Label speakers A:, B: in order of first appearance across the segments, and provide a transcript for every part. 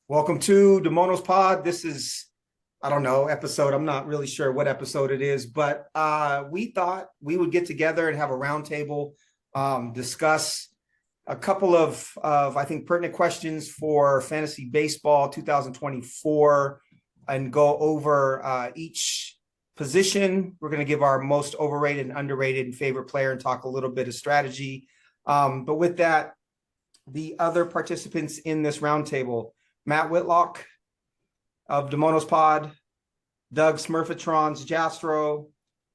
A: Welcome to Demono's Pod. This is, I don't know, episode. I'm not really sure what episode it is, but we thought we would get together and have a roundtable, discuss a couple of I think pertinent questions for fantasy baseball 2024, and go over each position. We're going to give our most overrated and underrated and favorite player and talk a little bit of strategy. But with that, the other participants in this roundtable: Matt Whitlock of Demono's Pod, Doug Smurfatron's Jastro,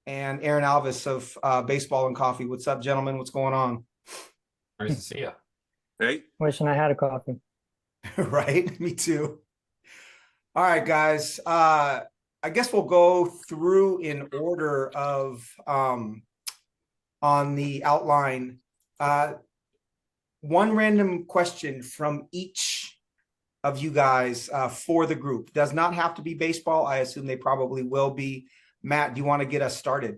A: and Aaron Alvis of Baseball and Coffee. What's up, gentlemen? What's going on?
B: Nice to see you.
C: Hey,
D: Wishing I had a coffee.
A: Right? Me too. All right, guys. I guess we'll go through in order of on the outline. One random question from each of you guys for the group. Does not have to be baseball. I assume they probably will be. Matt, do you want to get us started?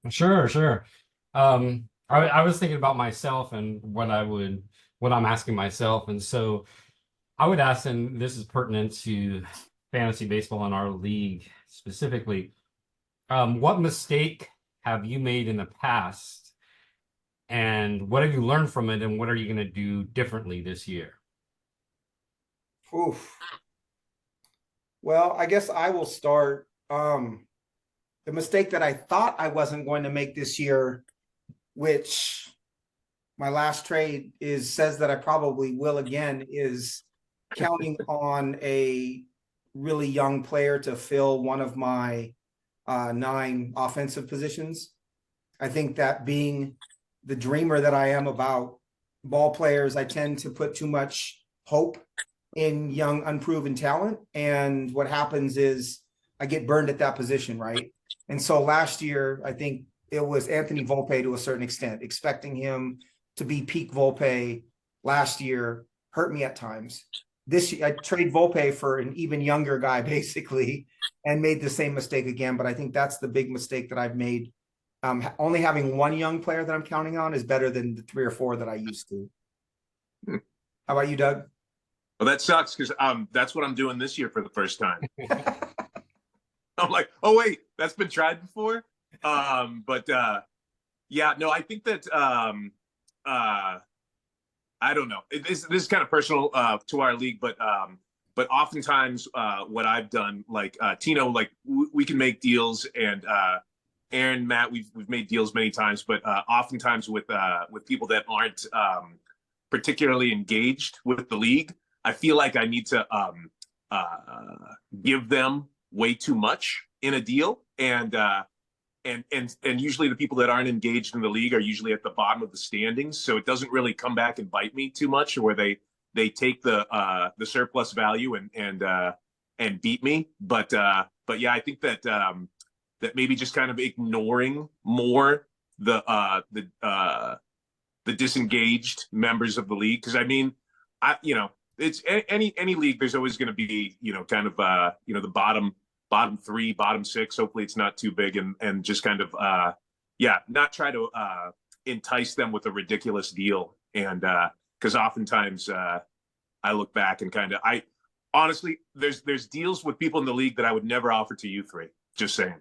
B: Sure. I was thinking about myself and what I'm asking myself. And so I would ask, and this is pertinent to fantasy baseball in our league specifically, what mistake have you made in the past? And what have you learned from it? And what are you going to do differently this year?
A: Oof. Well, I guess I will start. The mistake that I thought I wasn't going to make this year, which my last trade says that I probably will again, is counting on a really young player to fill one of my 9 offensive positions. I think that, being the dreamer that I am about ball players, I tend to put too much hope in young, unproven talent. And what happens is I get burned at that position, right? And so last year, I think it was Anthony Volpe to a certain extent. Expecting him to be peak Volpe last year hurt me at times. This year, I trade Volpe for an even younger guy, basically, and made the same mistake again. But I think that's the big mistake that I've made. Only having one young player that I'm counting on is better than the 3 or 4 that I used to. How about you, Doug?
C: well, that sucks because that's what I'm doing this year for the first time. I'm like, oh wait, that's been tried before. Yeah, no, I think that I don't know. This is kind of personal to our league, but oftentimes what I've done, like Tino, like we can make deals, and Aaron, Matt, we've made deals many times, but oftentimes with people that aren't particularly engaged with the league, I feel like I need to give them way too much in a deal, and usually the people that aren't engaged in the league are usually at the bottom of the standings, so it doesn't really come back and bite me too much, where they take the surplus value and beat me. But yeah, I think that that maybe just kind of ignoring more the disengaged members of the league, because I mean, it's any league. There's always going to be kind of the bottom 3, bottom 6. Hopefully, it's not too big, and just kind of not try to entice them with a ridiculous deal. And because oftentimes I look back and kind of honestly, there's deals with people in the league that I would never offer to you 3. Just saying.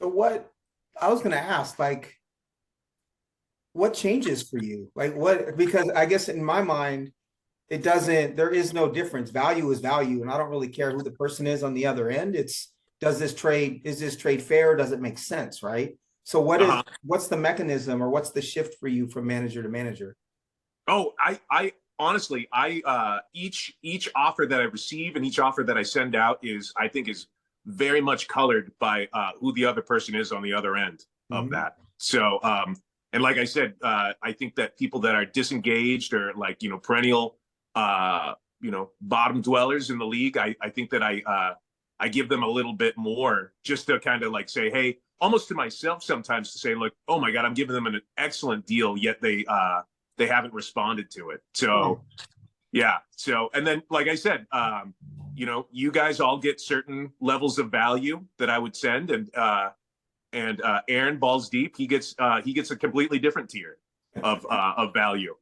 A: So what I was going to ask, like, what changes for you? Like what, because I guess in my mind, there is no difference. Value is value. And I don't really care who the person is on the other end. Is this trade fair? Does it make sense? Right. So what's the mechanism, or what's the shift for you from manager to manager?
C: Oh, I honestly, each offer that I receive and each offer that I send out I think is very much colored by who the other person is on the other end of that. So, and like I said, I think that people that are disengaged, or like, perennial, bottom dwellers in the league, I think that I give them a little bit more, just to kind of like say, hey, almost to myself sometimes, to say, look, oh my God, I'm giving them an excellent deal, yet they haven't responded to it. So yeah. So, and then, like I said, you guys all get certain levels of value that I would send, and Aaron, balls deep, he gets a completely different tier of value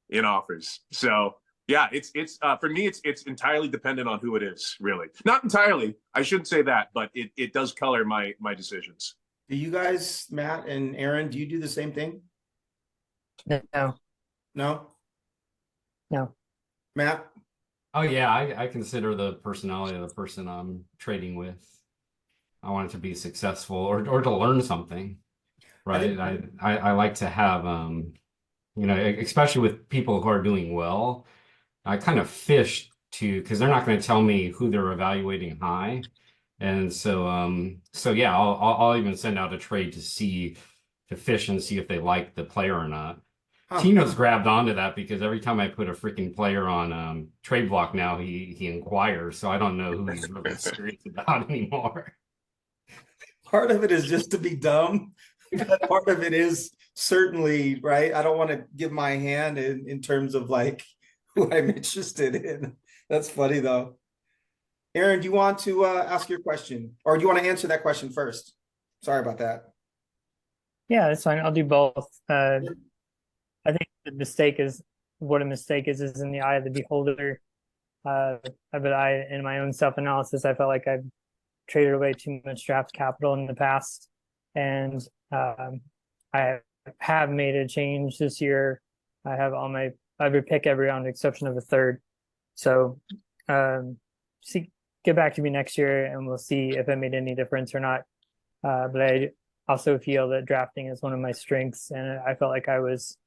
C: in offers. So Yeah, it's for me, it's entirely dependent on who it is, really. Not entirely. I shouldn't say that, but it does color my decisions.
A: Do you guys, Matt and Aaron, do you do the same thing?
D: No,
A: No,
D: no.
A: Matt?
B: Oh yeah, I consider the personality of the person I'm trading with. I want it to be successful or to learn something, right?
A: think-
B: I like to have you know, especially with people who are doing well, I kind of fish to because they're not going to tell me who they're evaluating high. And so so yeah, I'll even send out a trade to see to fish and see if they like the player or not.
A: Huh.
B: Tino's grabbed onto that because every time I put a freaking player on trade block now, he inquires. So I don't know who he's really serious about anymore.
A: Part of it is just to be dumb, but part of it is certainly, right? I don't want to give my hand in terms of like who I'm interested in. That's funny though. Aaron, do you want to ask your question, or do you want to answer that question first? Sorry about that.
D: Yeah, that's fine. I'll do both. I think the mistake is what a mistake is in the eye of the beholder. But in my own self-analysis, I felt like I've traded away too much draft capital in the past, and I have made a change this year. I have all my every pick every round, exception of a third. So, get back to me next year, and we'll see if it made any difference or not. But I also feel that drafting is one of my strengths, and I felt like I was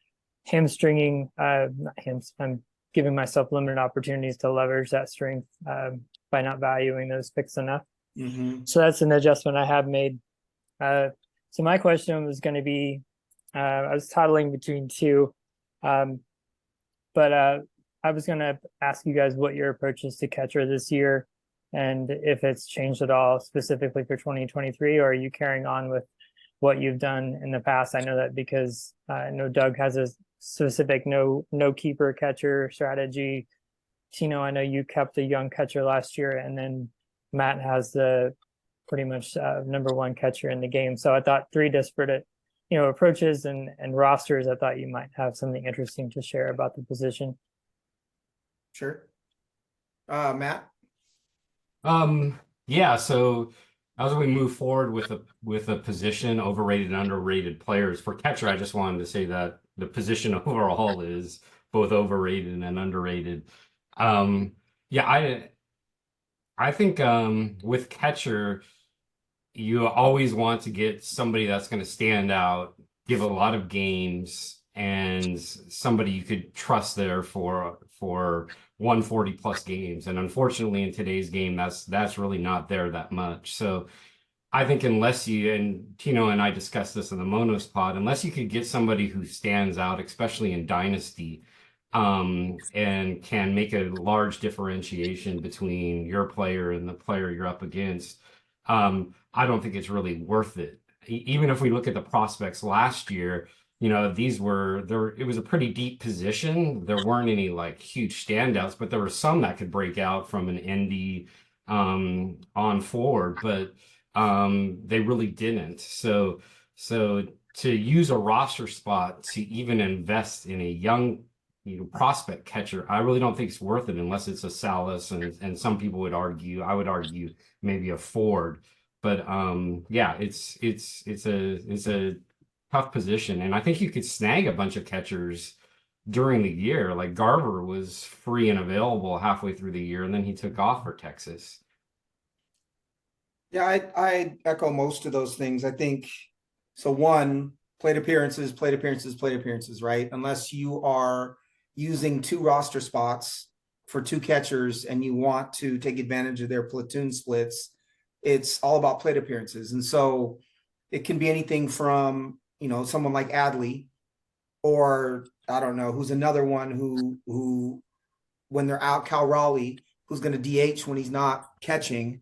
D: hamstringing. I'm giving myself limited opportunities to leverage that strength by not valuing those picks enough.
A: Mm-hmm.
D: So that's an adjustment I have made. So my question was going to be, I was toddling between two, but I was going to ask you guys what your approach is to catcher this year, and if it's changed at all specifically for 2023, or are you carrying on with what you've done in the past? I know that because I know Doug has a specific no keeper catcher strategy. Tino, I know you kept a young catcher last year, and then Matt has the pretty much number one catcher in the game. So I thought three disparate, approaches and rosters. I thought you might have something interesting to share about the position.
A: Sure. Matt?
B: Yeah, so as we move forward with a position, overrated and underrated players for catcher, I just wanted to say that the position overall is both overrated and underrated. Yeah, I think with catcher, you always want to get somebody that's going to stand out, give a lot of games, and somebody you could trust there for 140 plus games. And unfortunately, in today's game, that's really not there that much. So I think unless you, and Tino and I discussed this in the Monos pod, unless you could get somebody who stands out, especially in Dynasty, and can make a large differentiation between your player and the player you're up against, I don't think it's really worth it. Even if we look at the prospects last year, these were there. It was a pretty deep position. There weren't any like huge standouts, but there were some that could break out from an indie on forward, but they really didn't. So to use a roster spot to even invest in a young prospect catcher, I really don't think it's worth it unless it's a Salas, and some people would argue, I would argue maybe a Ford. But yeah, it's a tough position, and I think you could snag a bunch of catchers during the year. Like Garver was free and available halfway through the year, and then he took off for Texas.
A: Yeah, I echo most of those things. I think so. One, plate appearances, right? Unless you are using two roster spots for two catchers and you want to take advantage of their platoon splits, it's all about plate appearances. And so it can be anything from, someone like Adley, or I don't know, who's another one who when they're out, Cal Raleigh, who's going to DH when he's not catching.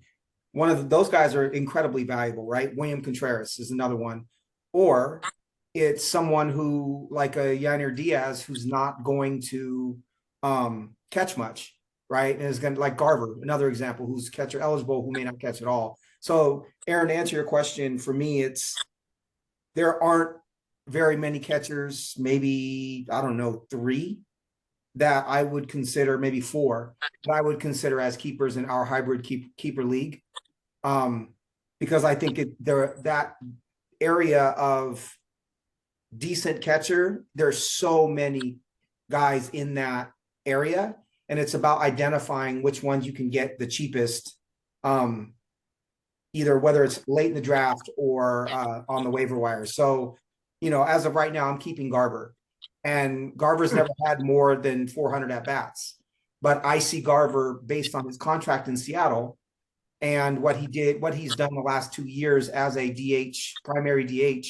A: Those guys are incredibly valuable, right? William Contreras is another one. Or it's someone who, like a Yainer Diaz, who's not going to catch much, right? And is going to, like Garver, another example, who's catcher eligible, who may not catch at all. So, Aaron, to answer your question, for me, there aren't very many catchers, maybe, I don't know, three that I would consider, maybe 4 that I would consider as keepers in our hybrid keeper league. Because I think that area of decent catcher, there's so many guys in that area, and it's about identifying which ones you can get the cheapest, either whether it's late in the draft or on the waiver wire. So, as of right now, I'm keeping Garver, and Garver's never had more than 400 at bats, but I see Garver based on his contract in Seattle and what he's done the last 2 years as a DH, primary DH,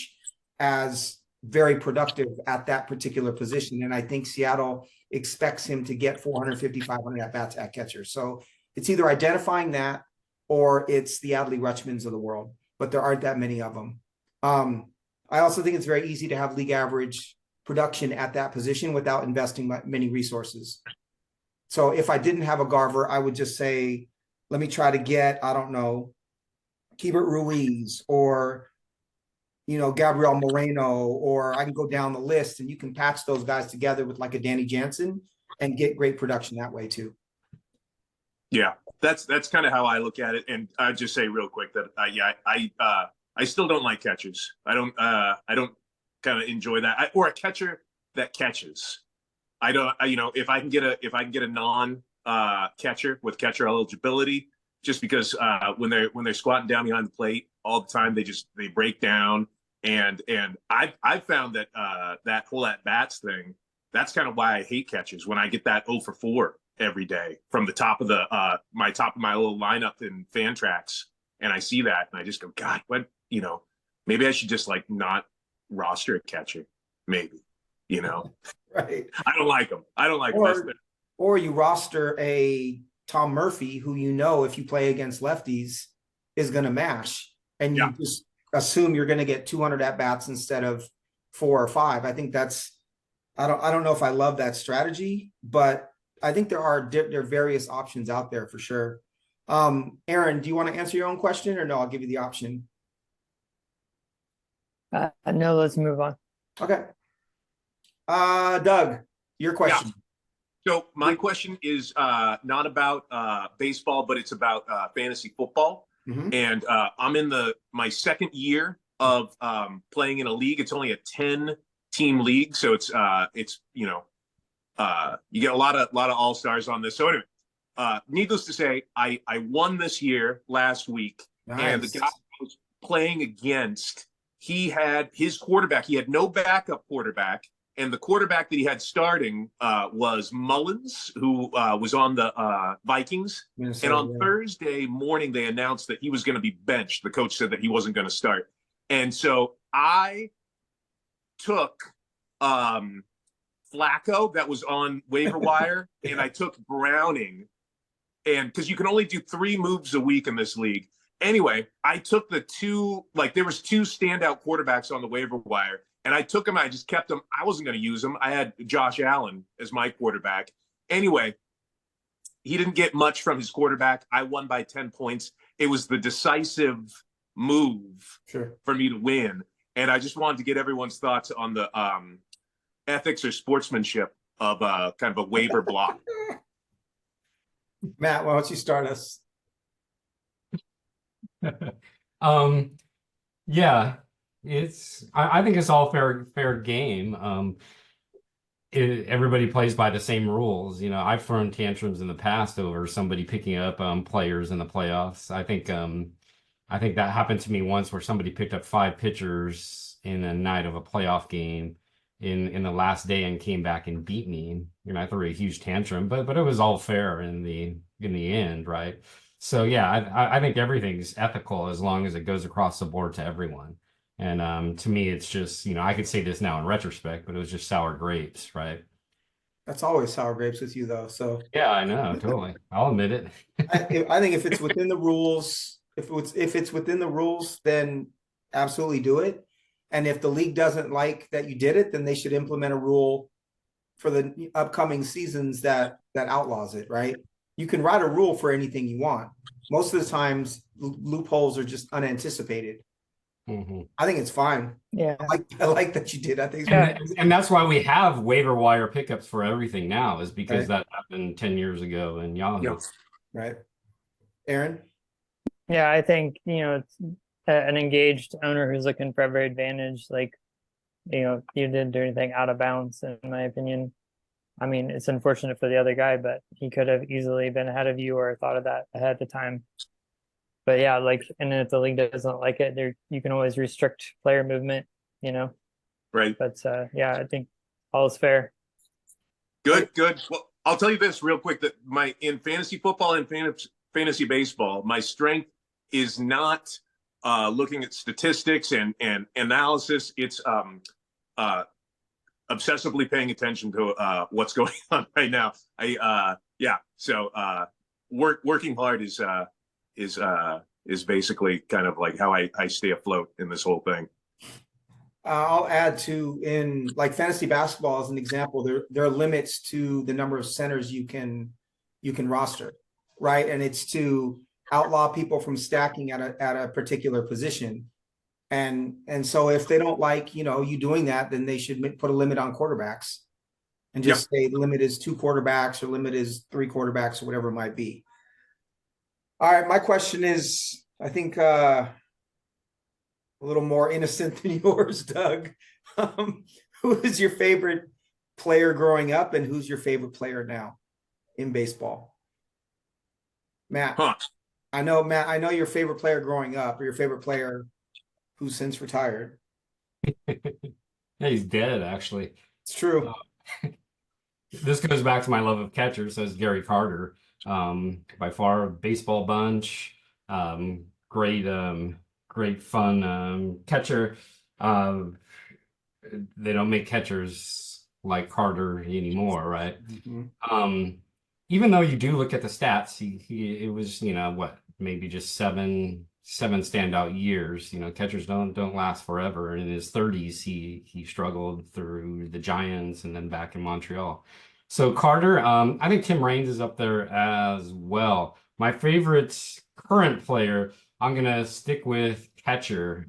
A: as very productive at that particular position. And I think Seattle expects him to get 450, 500 at bats at catcher. So it's either identifying that or it's the Adley Rutschmans of the world, but there aren't that many of them. I also think it's very easy to have league average production at that position without investing many resources. So if I didn't have a Garver, I would just say, let me try to get, I don't know, Keibert Ruiz or, Gabriel Moreno, or I can go down the list and you can patch those guys together with like a Danny Jansen and get great production that way too.
C: Yeah, that's kind of how I look at it. And I just say real quick that I still don't like catchers. I don't kind of enjoy that, or a catcher that catches. I don't, if I can get a non catcher with catcher eligibility, just because when they're squatting down behind the plate all the time, they break down. And I've found that that whole at bats thing, that's kind of why I hate catchers. When I get that 0 for 4 every day from the top of my little lineup in Fantrax, and I see that and I just go, God, what, maybe I should just like not roster a catcher, maybe,
A: Right.
C: I don't like them. I don't like them.
A: Or you roster a Tom Murphy who, if you play against lefties is going to mash, and you just assume you're going to get 200 at bats instead of 4 or 5. I think I don't know if I love that strategy, but I think there are various options out there for sure. Aaron, do you want to answer your own question, or no? I'll give you the option.
D: No, let's move on.
A: Okay. Doug, your question.
C: Yeah. So my question is not about baseball, but it's about fantasy football. Mm-hmm. And I'm in my second year of playing in a league. It's only a 10-team league, so it's you get a lot of all-stars on this. So anyway, needless to say, I won this year last week. Nice. And the guy I was playing against, he had his quarterback. He had no backup quarterback. And the quarterback that he had starting was Mullins, who was on the Vikings. And on Thursday morning, they announced that he was going to be benched. The coach said that he wasn't going to start. And so I took Flacco that was on waiver wire, and I took Browning. And because you can only do 3 moves a week in this league. Anyway, I took there was 2 standout quarterbacks on the waiver wire. And I took him. I just kept him. I wasn't going to use him. I had Josh Allen as my quarterback. Anyway, he didn't get much from his quarterback. I won by 10 points. It was the decisive move for me to win. And I just wanted to get everyone's thoughts on the ethics or sportsmanship of kind of a waiver block.
A: Matt, why don't you start us?
B: Yeah. I think it's all fair game. Everybody plays by the same rules. I've thrown tantrums in the past over somebody picking up players in the playoffs. I think that happened to me once, where somebody picked up 5 pitchers in a night of a playoff game in the last day and came back and beat me. I threw a huge tantrum, but it was all fair in the end, right? So yeah, I think everything's ethical as long as it goes across the board to everyone. And to me, it's just, I could say this now in retrospect, but it was just sour grapes, right?
A: That's always sour grapes with you, though. So
B: yeah, I know, totally. I'll admit it.
A: I think if it's within the rules, if it's within the rules, then absolutely do it. And if the league doesn't like that you did it, then they should implement a rule for the upcoming seasons that outlaws it, right? You can write a rule for anything you want. Most of the times, loopholes are just unanticipated.
B: Mhm.
A: I think it's fine.
D: Yeah.
A: I like that you did. I think it's
D: Yeah.
B: And that's why we have waiver wire pickups for everything now, is because
A: Right.
B: that happened 10 years ago in Yahoo.
C: Yep.
A: right. Aaron?
D: Yeah, I think, it's an engaged owner who's looking for every advantage. Like, you didn't do anything out of bounds, in my opinion. I mean, it's unfortunate for the other guy, but he could have easily been ahead of you or thought of that ahead of time. But yeah, like, and if the league doesn't like it, you can always restrict player movement,
C: Right.
D: But yeah, I think all is fair.
C: Good. Well, I'll tell you this real quick, that in fantasy football and fantasy baseball, my strength is not looking at statistics and analysis. It's obsessively paying attention to what's going on right now. So working hard is basically kind of like how I stay afloat in this whole thing.
A: I'll add to, in like fantasy basketball as an example, there are limits to the number of centers you can roster, right? And it's to outlaw people from stacking at a particular position. And so if they don't like, you doing that, then they should put a limit on quarterbacks and just say the limit is 2 quarterbacks or limit is 3 quarterbacks or whatever it might be. All right, my question is, I think a little more innocent than yours, Doug. Who is your favorite player growing up, and who's your favorite player now in baseball? Matt.
C: Huh.
A: I know your favorite player growing up, or your favorite player who's since retired.
B: Yeah, he's dead, actually.
A: It's true.
B: This goes back to my love of catchers, says Gary Carter. By far, baseball bunch. Great, great fun catcher. They don't make catchers like Carter anymore, right?
A: Mm-hmm.
B: Even though you do look at the stats, it was, what, maybe just seven standout years. Catchers don't last forever. In his 30s, he struggled through the Giants and then back in Montreal. So Carter, I think Tim Raines is up there as well. My favorite current player, I'm gonna stick with catcher,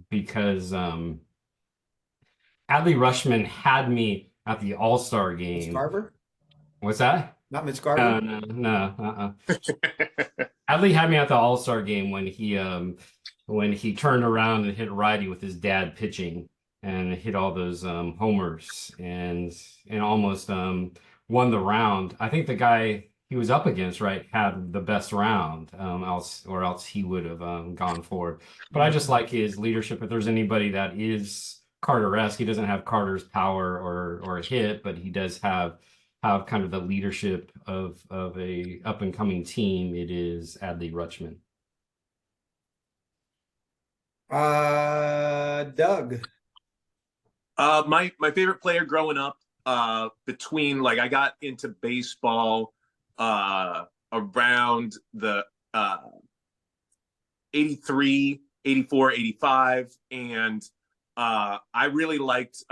B: because Adley Rushman had me at the All-Star
A: Mitch
B: game.
A: Garver?
B: What's that?
A: Not Mitch Garver?
B: No. Adley had me at the All-Star game when he turned around and hit righty with his dad pitching and hit all those homers and almost won the round. I think the guy he was up against, right, had the best round, else he would have gone forward. But I just like his leadership. If there's anybody that is Carter-esque, he doesn't have Carter's power or hit, but he does have kind of the leadership of a up and coming team. It is Adley Rutschman.
A: Doug.
C: My favorite player growing up, between, like, I got into baseball around the 83, 84, 85, and I really liked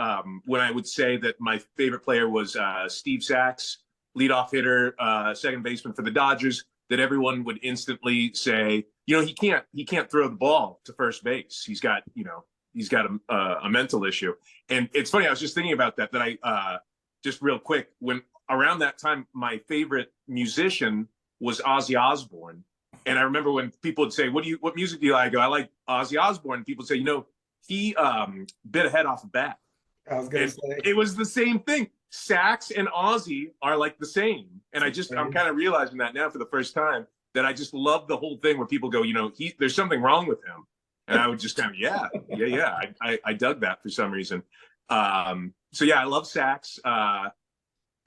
C: when I would say that my favorite player was Steve Sachs, leadoff hitter, second baseman for the Dodgers, that everyone would instantly say, he can't throw the ball to first base. He's got a mental issue. And it's funny, I was just thinking about that I just real quick, when around that time, my favorite musician was Ozzy Osbourne. And I remember when people would say, what music do you like? I go, I like Ozzy Osbourne. People say, he bit a head off a bat.
A: I was gonna say
C: it was the same thing. Sax and Ozzy are like the same. And I'm kind of realizing that now for the first time, that I just love the whole thing where people go, there's something wrong with him. And I would just kind of, yeah. I dug that for some reason. So yeah, I love Sax. I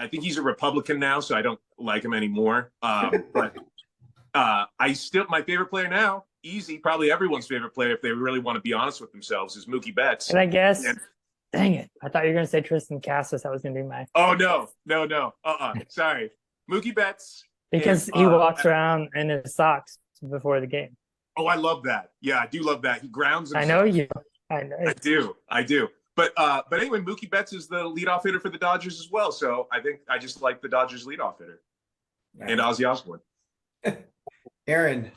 C: think he's a Republican now, so I don't like him anymore. But my favorite player now, easy, probably everyone's favorite player, if they really want to be honest with themselves, is Mookie Betts.
D: And I guess, dang it, I thought you were going to say Tristan Cassis. That was going to be my.
C: Oh, no. Sorry. Mookie Betts.
D: Because he walks around in his socks before the game.
C: Oh, I love that. Yeah, I do love that. He grounds himself.
D: I know you. I know.
C: I do. But anyway, Mookie Betts is the leadoff hitter for the Dodgers as well. So I think I just like the Dodgers leadoff hitter. And Ozzy Osbourne.
A: Aaron.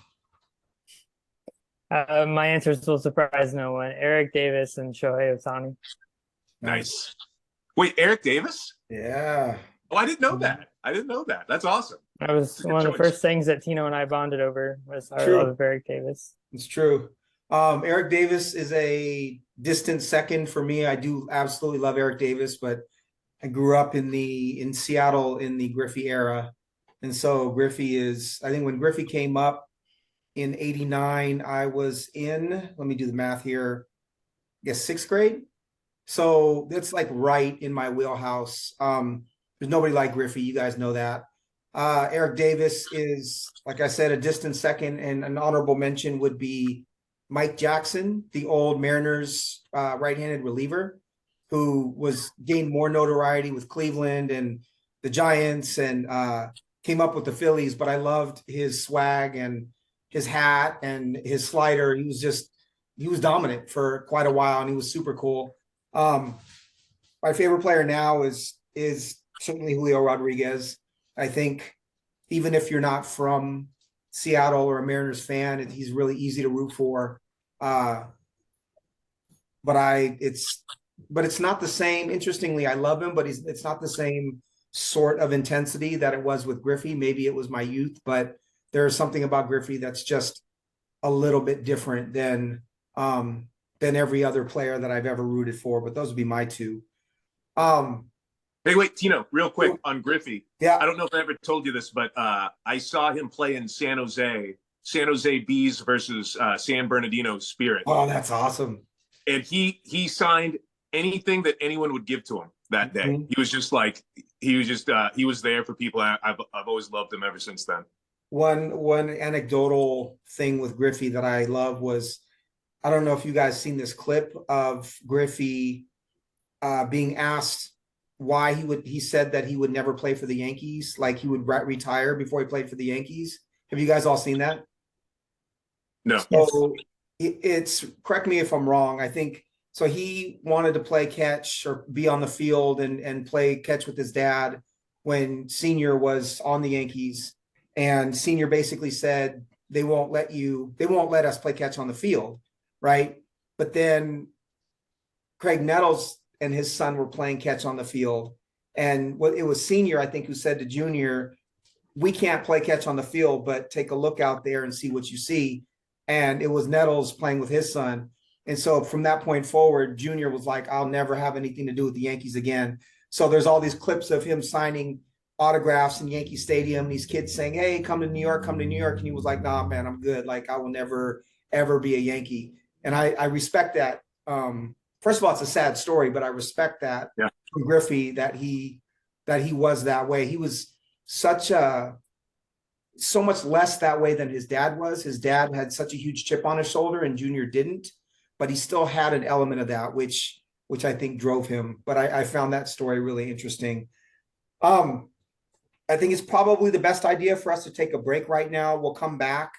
D: My answers will surprise no one. Eric Davis and Shohei Ohtani.
C: Nice. Wait, Eric Davis?
A: Yeah.
C: Oh, I didn't know that. I didn't know that. That's awesome.
D: That was
C: That's a good
D: one of the
C: choice.
D: first things that Tino and I bonded over was our
A: True.
D: love of Eric Davis.
A: It's true. Eric Davis is a distant second for me. I do absolutely love Eric Davis, but I grew up in Seattle in the Griffey era. And so Griffey is, I think when Griffey came up in 89, I was in, let me do the math here, I guess 6th grade. So that's like right in my wheelhouse. There's nobody like Griffey, you guys know that. Eric Davis is, like I said, a distant second, and an honorable mention would be Mike Jackson, the old Mariners right-handed reliever, who was gained more notoriety with Cleveland and the Giants, and came up with the Phillies. But I loved his swag and his hat and his slider. He was dominant for quite a while, and he was super cool. My favorite player now is certainly Julio Rodriguez. I think even if you're not from Seattle or a Mariners fan, he's really easy to root for. But it's not the same. Interestingly, I love him, but it's not the same sort of intensity that it was with Griffey. Maybe it was my youth, but there's something about Griffey that's just a little bit different than every other player that I've ever rooted for. But those would be my two.
C: Hey, wait, Tino, real quick on Griffey.
A: Yeah.
C: I don't know if I ever told you this, but I saw him play in San Jose Bees versus San Bernardino Spirit.
A: Oh, that's awesome.
C: And he signed anything that anyone would give to him that day.
A: Mhm.
C: He was just like, he was there for people. I've always loved him ever since then.
A: One anecdotal thing with Griffey that I love was, I don't know if you guys seen this clip of Griffey being asked why he said that he would never play for the Yankees, like he would retire before he played for the Yankees. Have you guys all seen that?
C: No.
A: So it's, correct me if I'm wrong, I think, so he wanted to play catch or be on the field and play catch with his dad when Senior was on the Yankees, and Senior basically said, they won't let us play catch on the field, right? But then Craig Nettles and his son were playing catch on the field, and it was Senior, I think, who said to Junior, we can't play catch on the field, but take a look out there and see what you see. And it was Nettles playing with his son. And so from that point forward, Junior was like, I'll never have anything to do with the Yankees again. So there's all these clips of him signing autographs in Yankee Stadium, these kids saying, hey, come to New York, come to New York. And he was like, nah, man, I'm good. Like, I will never, ever be a Yankee. And I respect that. First of all, it's a sad story, but I respect that from Griffey, that he was that way. He was so much less that way than his dad was. His dad had such a huge chip on his shoulder, and Junior didn't, but he still had an element of that, which I think drove him. But I found that story really interesting. I think it's probably the best idea for us to take a break right now. We'll come back.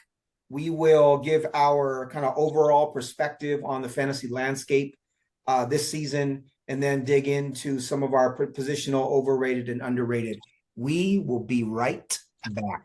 A: We will give our kind of overall perspective on the fantasy landscape this season, and then dig into some of our positional overrated and underrated. We will be right back.